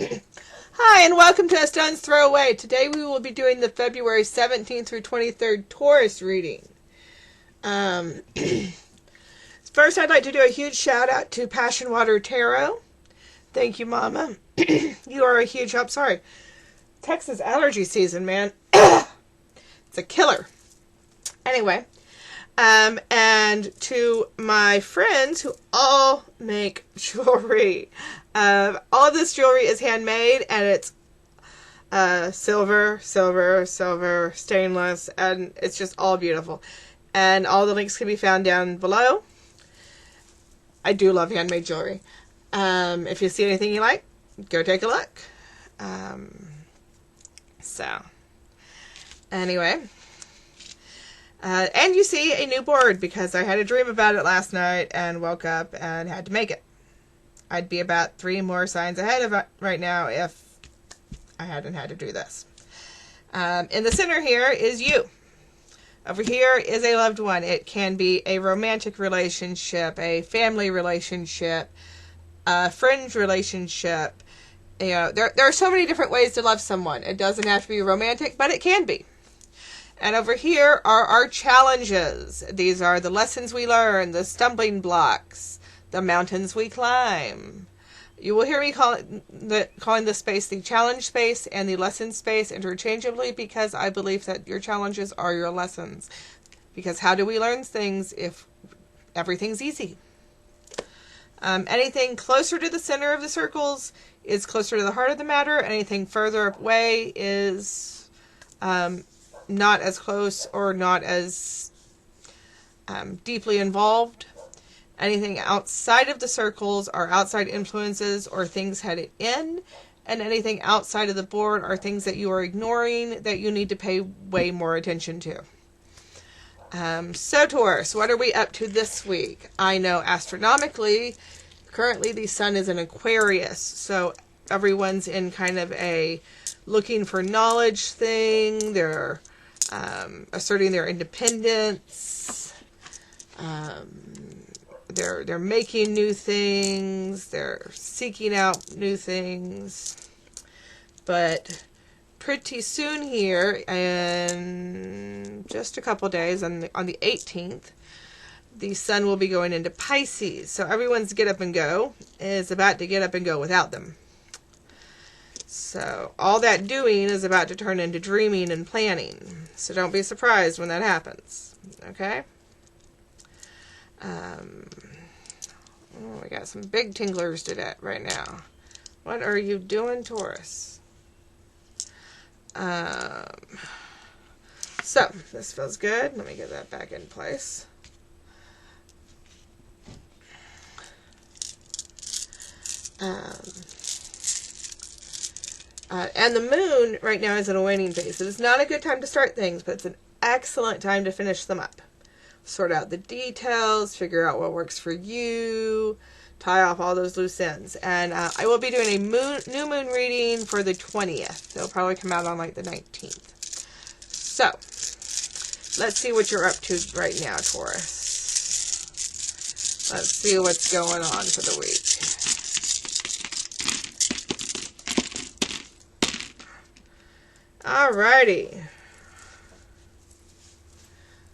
Hi, and welcome to AStonesThrowAway. Today we will be doing the February 17th through 23rd Taurus reading. First, I'd like to do a huge shout out to Passion Water Tarot. Thank you, Mama. You are a huge help. Sorry. Texas allergy season, man. It's a killer. Anyway, and to my friends who all make jewelry. All of this jewelry is handmade, and it's silver, stainless, and it's just all beautiful. And all the links can be found down below. I do love handmade jewelry. If you see anything you like, go take a look. Anyway. And you see a new board, because I had a dream about it last night and woke up and had to make it. I'd be about 3 more signs ahead of it right now if I hadn't had to do this. In the center here is you. Over here is a loved one. It can be a romantic relationship, a family relationship, a friend relationship. You know, there are so many different ways to love someone. It doesn't have to be romantic, but it can be. And over here are our challenges. These are the lessons we learn, the stumbling blocks, the mountains we climb. You will hear me calling this space the challenge space and the lesson space interchangeably, because I believe that your challenges are your lessons. Because how do we learn things if everything's easy? Anything closer to the center of the circles is closer to the heart of the matter. Anything further away is not as close or not as deeply involved. Anything outside of the circles are outside influences or things headed in, and anything outside of the board are things that you are ignoring that you need to pay way more attention to. So Taurus, what are we up to this week? I know astronomically, currently the sun is in Aquarius, so everyone's in kind of a looking for knowledge thing. They're asserting their independence. They're making new things. They're seeking out new things. But pretty soon here, in just a couple days, on the 18th, the sun will be going into Pisces. So everyone's get up and go is about to get up and go without them. So all that doing is about to turn into dreaming and planning. So don't be surprised when that happens. Okay? We got some big tinglers to that right now. What are you doing, Taurus? So, this feels good. Let me get that back in place. And the moon right now is in a waning phase. It is not a good time to start things, but it's an excellent time to finish them up. Sort out the details, figure out what works for you, tie off all those loose ends. And I will be doing a new moon reading for the 20th. It'll probably come out on like the 19th. So, let's see what you're up to right now, Taurus. Let's see what's going on for the week. Alrighty.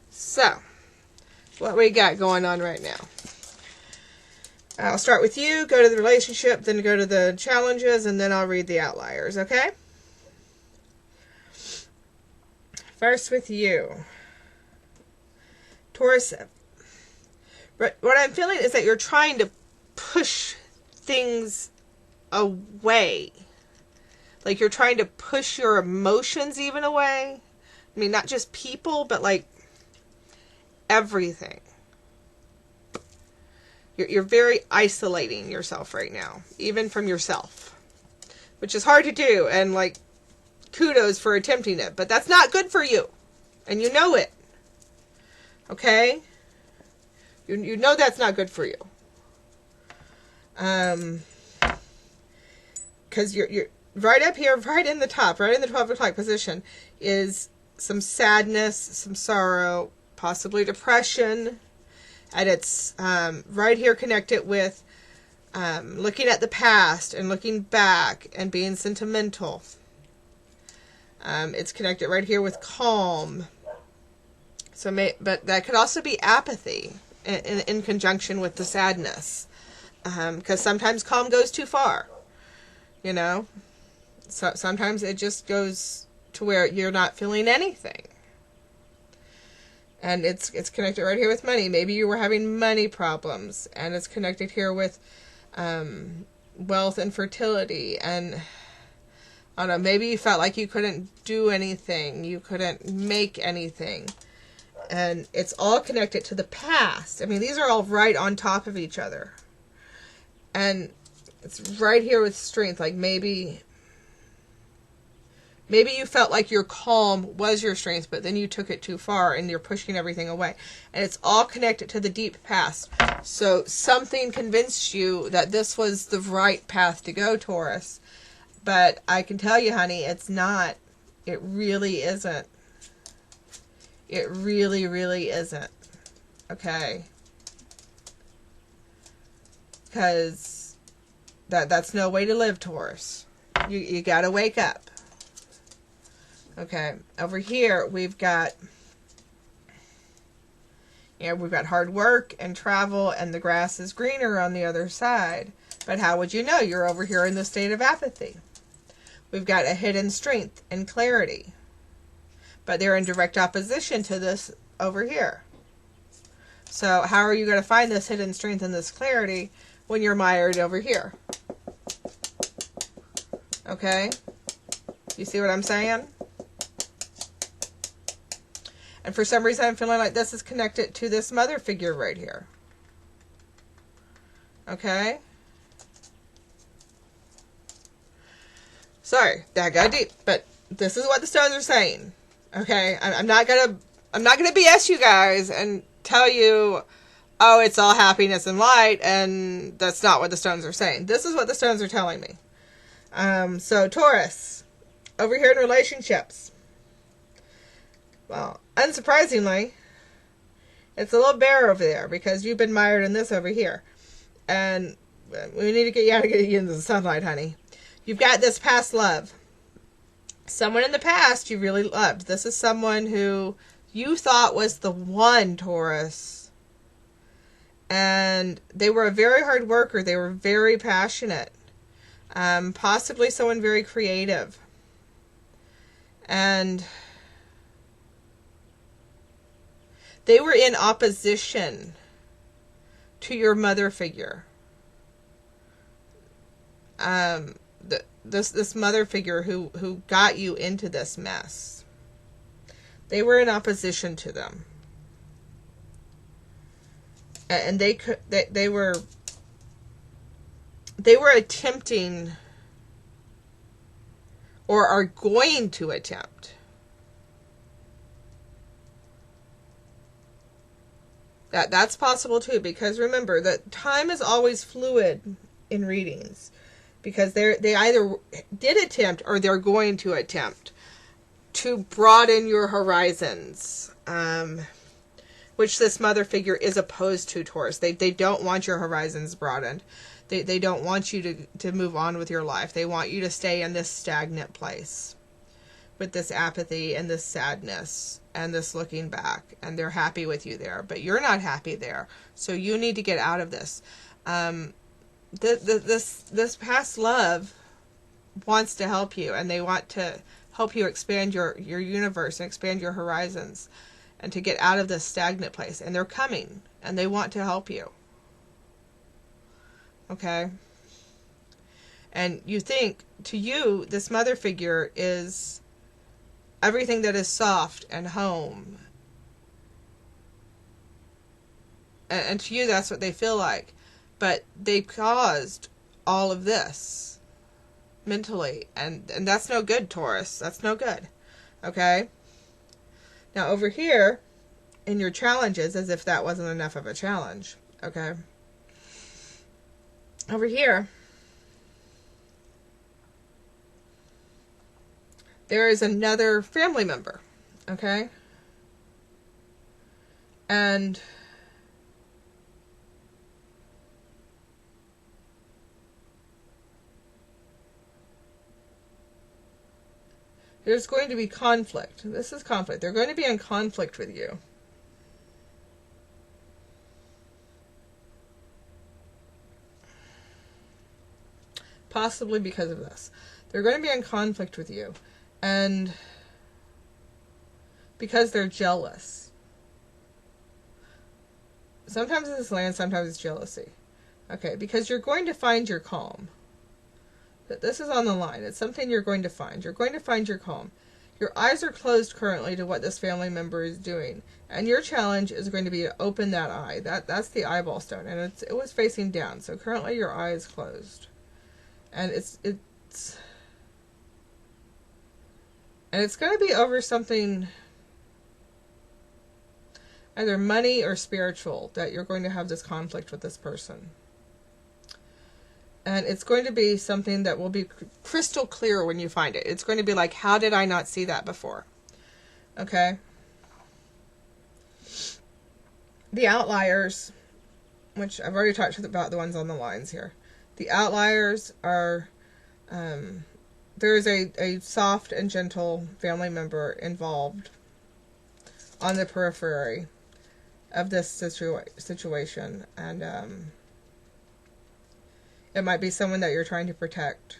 So, what we got going on right now. I'll start with you, go to the relationship, then go to the challenges, and then I'll read the outliers, okay? First with you. Taurus, what I'm feeling is that you're trying to push things away. Like you're trying to push your emotions even away. I mean, not just people, but like everything. You're very isolating yourself right now, even from yourself, which is hard to do, and like kudos for attempting it, but that's not good for you, and you know it. Okay? You know that's not good for you. Because you're right up here, right in the top, right in the 12 o'clock position, is some sadness, some sorrow, possibly depression, and it's right here connected with looking at the past and looking back and being sentimental. It's connected right here with calm. But that could also be apathy in conjunction with the sadness. Because sometimes calm goes too far. You know? So sometimes it just goes to where you're not feeling anything. And it's connected right here with money. Maybe you were having money problems, and it's connected here with wealth and fertility. And I don't know, maybe you felt like you couldn't do anything, you couldn't make anything. And it's all connected to the past. I mean, these are all right on top of each other. And it's right here with strength. Like maybe you felt like your calm was your strength, but then you took it too far and you're pushing everything away. And it's all connected to the deep past. So something convinced you that this was the right path to go, Taurus. But I can tell you, honey, it's not. It really isn't. It really, really isn't. Okay? Because that's no way to live, Taurus. You gotta wake up. Okay, over here we've got hard work and travel, and the grass is greener on the other side. But how would you know? You're over here in the state of apathy. We've got a hidden strength and clarity. But they're in direct opposition to this over here. So how are you going to find this hidden strength and this clarity when you're mired over here? Okay? You see what I'm saying? And for some reason, I'm feeling like this is connected to this mother figure right here. Okay? Sorry, that got deep, but this is what the stones are saying. Okay? I'm not gonna BS you guys and tell you, oh, it's all happiness and light, and that's not what the stones are saying. This is what the stones are telling me. So Taurus, over here in relationships. Well, unsurprisingly, it's a little bare over there because you've been mired in this over here. And we need to get you into the sunlight, honey. You've got this past love. Someone in the past you really loved. This is someone who you thought was the one, Taurus. And they were a very hard worker. They were very passionate. Possibly someone very creative. And they were in opposition to your mother figure. This mother figure who got you into this mess. They were in opposition to them. And they were attempting, or are going to attempt, that's possible too, because remember that time is always fluid in readings, because they either did attempt or they're going to attempt to broaden your horizons, which this mother figure is opposed to, Taurus. They don't want your horizons broadened. They don't want you to move on with your life. They want you to stay in this stagnant place with this apathy and this sadness and this looking back. And they're happy with you there, but you're not happy there. So you need to get out of this. This past love wants to help you, and they want to help you expand your universe and expand your horizons and to get out of this stagnant place. And they're coming, and they want to help you. Okay? And you think, to you, this mother figure is everything that is soft and home. And to you, that's what they feel like. But they caused all of this mentally. And that's no good, Taurus. That's no good. Okay? Now, over here, in your challenges, as if that wasn't enough of a challenge. Okay? Over here, there is another family member, okay? And There's going to be conflict. This is conflict. They're going to be in conflict with you. Possibly because of this. They're going to be in conflict with you. And because they're jealous. Sometimes it's land, sometimes it's jealousy. Okay, because you're going to find your calm. This is on the line. It's something you're going to find. You're going to find your calm. Your eyes are closed currently to what this family member is doing. And your challenge is going to be to open that eye. That's the eyeball stone. And it was facing down. So currently your eye is closed. And it's going to be over something either money or spiritual that you're going to have this conflict with this person. And it's going to be something that will be crystal clear when you find it. It's going to be like, how did I not see that before? Okay? The outliers, which I've already talked about the ones on the lines here. The outliers are, there is a soft and gentle family member involved on the periphery of this situation. And it might be someone that you're trying to protect,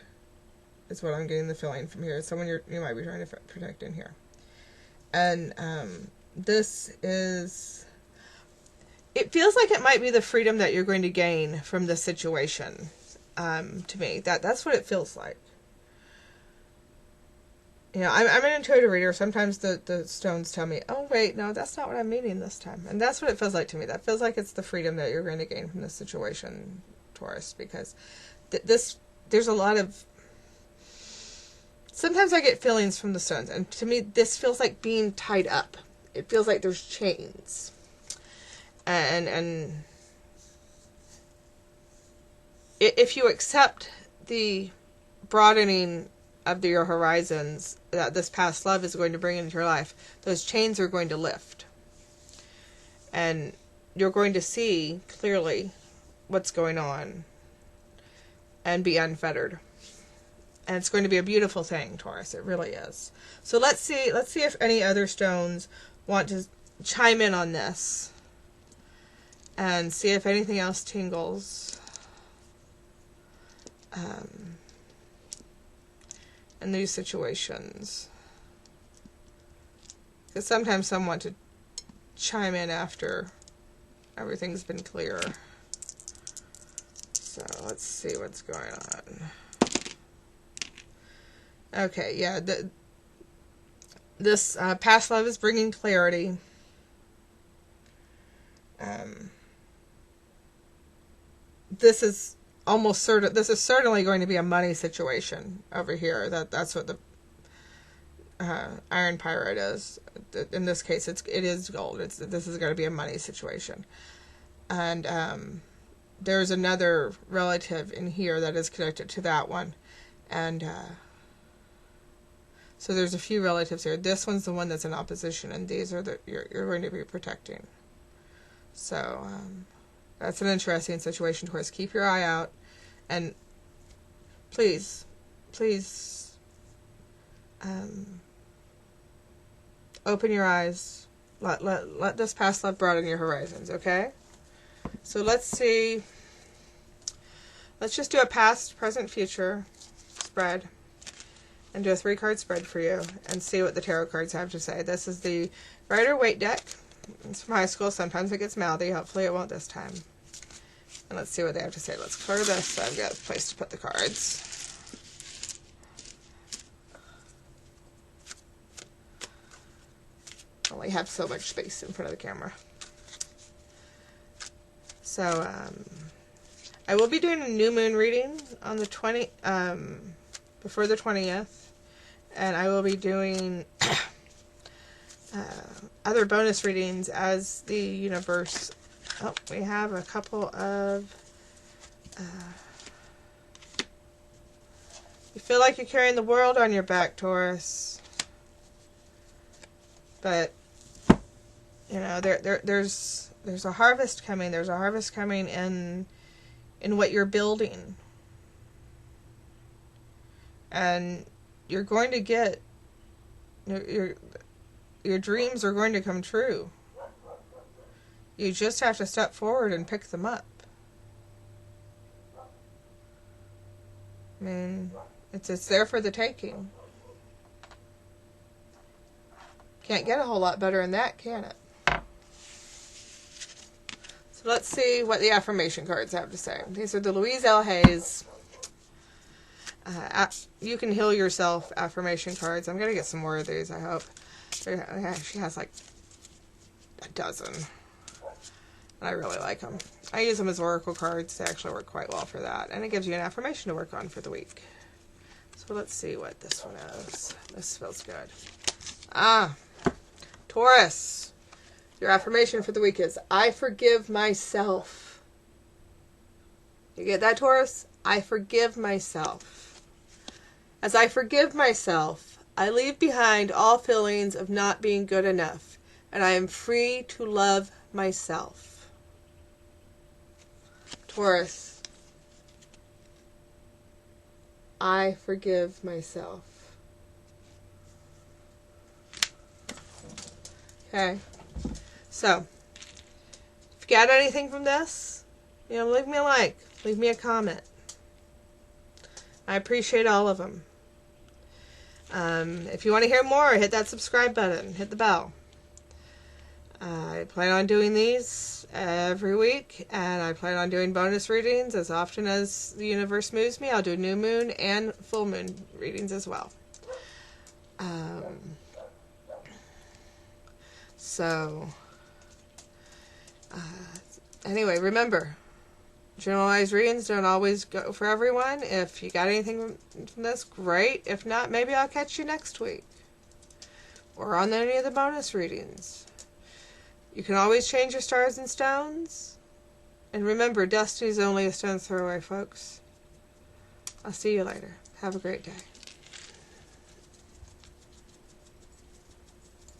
is what I'm getting the feeling from here. It's someone you might be trying to protect in here. And this is, it feels like it might be the freedom that you're going to gain from this situation. To me, that's what it feels like. You know, I'm an intuitive reader. Sometimes the stones tell me, oh wait, no, that's not what I'm meaning this time. And that's what it feels like to me. That feels like it's the freedom that you're going to gain from this situation, Taurus, because there's a lot of, sometimes I get feelings from the stones, and to me this feels like being tied up. It feels like there's chains. And if you accept the broadening of your horizons that this past love is going to bring into your life, those chains are going to lift. And you're going to see clearly what's going on and be unfettered. And it's going to be a beautiful thing, Taurus. It really is. So let's see if any other stones want to chime in on this and see if anything else tingles. In these situations. Because sometimes some want to chime in after everything's been clear. So let's see what's going on. Okay, yeah, this past love is bringing clarity. This is almost certain. This is certainly going to be a money situation over here. That's what the iron pyrite is. In this case, it is gold. This is going to be a money situation, and there's another relative in here that is connected to that one, and so there's a few relatives here. This one's the one that's in opposition, and these are you're going to be protecting. So that's an interesting situation, Taurus. Keep your eye out, and please open your eyes. Let this past love broaden your horizons, okay? So let's see. Let's just do a past, present, future spread, and do a 3-card spread for you, and see what the tarot cards have to say. This is the Rider-Waite deck. It's from high school. Sometimes it gets mouthy. Hopefully it won't this time. And let's see what they have to say. Let's clear this so I've got a place to put the cards. Only have so much space in front of the camera. So, I will be doing a new moon reading on the before the 20th. And I will be doing other bonus readings as the universe. Oh, we have a couple of. You feel like you're carrying the world on your back, Taurus. But you know there's a harvest coming. There's a harvest coming in what you're building, and you're going to get Your dreams are going to come true. You just have to step forward and pick them up. I mean, it's there for the taking. Can't get a whole lot better than that, can it? So let's see what the affirmation cards have to say. These are the Louise L. Hayes You Can Heal Yourself affirmation cards. I'm going to get some more of these, I hope. She has like a dozen. And I really like them. I use them as oracle cards. They actually work quite well for that. And it gives you an affirmation to work on for the week. So let's see what this one is. This feels good. Taurus. Your affirmation for the week is, I forgive myself. You get that, Taurus? I forgive myself. As I forgive myself, I leave behind all feelings of not being good enough, and I am free to love myself. Taurus, I forgive myself. Okay, so if you got anything from this, leave me a like, leave me a comment. I appreciate all of them. If you want to hear more, hit that subscribe button, hit the bell. I plan on doing these every week, and I plan on doing bonus readings as often as the universe moves me. I'll do new moon and full moon readings as well. Anyway, remember, generalized readings don't always go for everyone. If you got anything from this, great. If not, maybe I'll catch you next week or on any of the bonus readings. You can always change your stars and stones. And remember, destiny's only a stone's throw away, folks. I'll see you later. Have a great day.